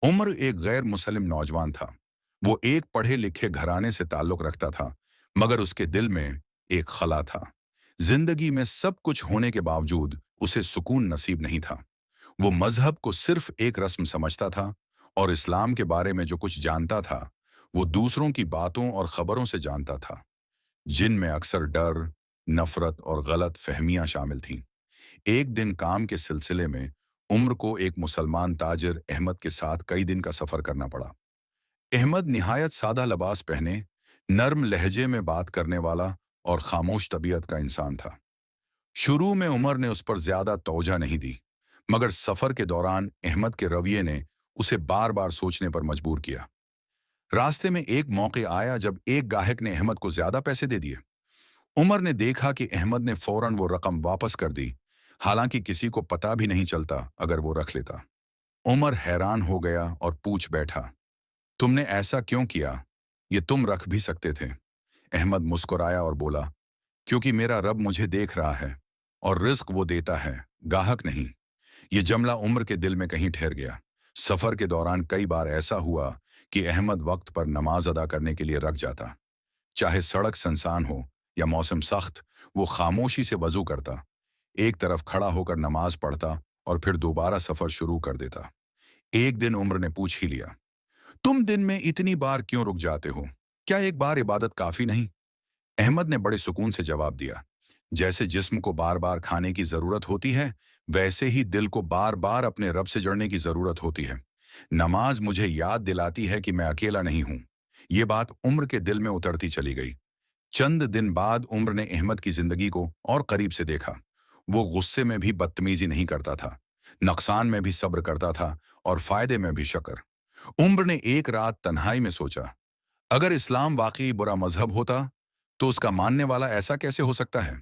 उमर एक गैर मुसलिम नौजवान था। वो एक पढ़े लिखे घराने से ताल्लुक रखता था, मगर उसके दिल में एक खला था। जिंदगी में सब कुछ होने के बावजूद उसे सुकून नसीब नहीं था। वो मजहब को सिर्फ एक रस्म समझता था, और इस्लाम के बारे में जो कुछ जानता था वो दूसरों की बातों और खबरों से जानता था, जिनमें अक्सर डर, नफरत और गलत फहमियां शामिल थीं। एक दिन काम के सिलसिले में उम्र को एक मुसलमान ताजिर अहमद के साथ कई दिन का सफर करना पड़ा। अहमद निहायत सादा लिबास पहने, नर्म लहजे में बात करने वाला और खामोश तबीयत का इंसान था। शुरू में उमर ने उस पर ज्यादा तवज्जो नहीं दी, मगर सफर के दौरान अहमद के रवैये ने उसे बार बार सोचने पर मजबूर किया। रास्ते में एक मौके आया जब एक गाहक ने अहमद को ज्यादा पैसे दे दिए। उमर ने देखा कि अहमद ने फौरन वो रकम वापस कर दी, हालांकि किसी को पता भी नहीं चलता अगर वो रख लेता। उमर हैरान हो गया और पूछ बैठा, तुमने ऐसा क्यों किया? ये तुम रख भी सकते थे। अहमद मुस्कुराया और बोला, क्योंकि मेरा रब मुझे देख रहा है, और रिस्क वो देता है, गाहक नहीं। ये जमला उम्र के दिल में कहीं ठहर गया। सफर के दौरान कई बार ऐसा हुआ कि अहमद वक्त पर नमाज अदा करने के लिए रख जाता। चाहे सड़क सुनसान हो या मौसम सख्त, वो खामोशी से वजू करता, एक तरफ खड़ा होकर नमाज पढ़ता और फिर दोबारा सफर शुरू कर देता। एक दिन उम्र ने पूछ ही लिया, तुम दिन में इतनी बार क्यों रुक जाते हो? क्या एक बार इबादत काफी नहीं? अहमद ने बड़े सुकून से जवाब दिया, जैसे जिस्म को बार बार खाने की जरूरत होती है, वैसे ही दिल को बार बार अपने रब से जुड़ने की जरूरत होती है। नमाज मुझे याद दिलाती है कि मैं अकेला नहीं हूं। ये बात उम्र के दिल में उतरती चली गई। चंद दिन बाद उम्र ने अहमद की जिंदगी को और करीब से देखा। वो गुस्से में भी बदतमीजी नहीं करता था, नुकसान में भी सब्र करता था, और फायदे में भी शक्र। उम्र ने एक रात तन्हाई में सोचा, अगर इस्लाम वाकई बुरा मजहब होता तो उसका मानने वाला ऐसा कैसे हो सकता है?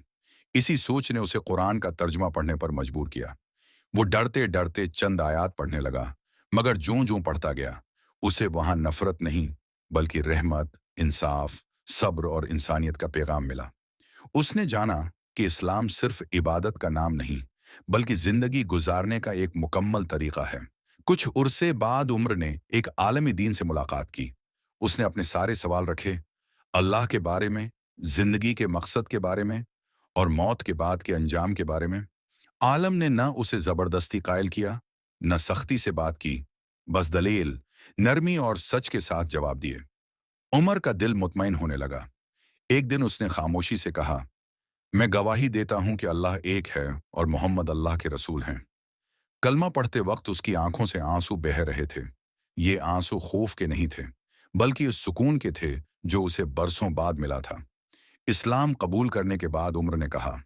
इसी सोच ने उसे कुरान का तर्जुमा पढ़ने पर मजबूर किया। वो डरते डरते चंद आयात पढ़ने लगा, मगर ज्यों ज्यों पढ़ता गया उसे वहां नफरत नहीं, बल्कि रहमत, इंसाफ, सब्र और इंसानियत का पैगाम मिला। उसने जाना कि इस्लाम सिर्फ इबादत का नाम नहीं, बल्कि जिंदगी गुजारने का एक मुकम्मल तरीका है। कुछ उरसे बाद उम्र ने एक आलमी दीन से मुलाकात की। उसने अपने सारे सवाल रखे, अल्लाह के बारे में, जिंदगी के मकसद के बारे में, और मौत के बाद के अंजाम के बारे में। आलम ने न उसे जबरदस्ती कायल किया, न सख्ती से बात की, बस दलील, नरमी और सच के साथ जवाब दिए। उमर का दिल मुतमईन होने लगा। एक दिन उसने खामोशी से कहा, मैं गवाही देता हूं कि अल्लाह एक है और मोहम्मद अल्लाह के रसूल हैं। कलमा पढ़ते वक्त उसकी आंखों से आंसू बह रहे थे। ये आंसू खौफ के नहीं थे, बल्कि उस सुकून के थे जो उसे बरसों बाद मिला था। इस्लाम कबूल करने के बाद उम्र ने कहा,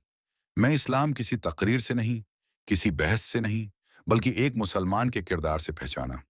मैं इस्लाम किसी तकरीर से नहीं, किसी बहस से नहीं, बल्कि एक मुसलमान के किरदार से पहचाना।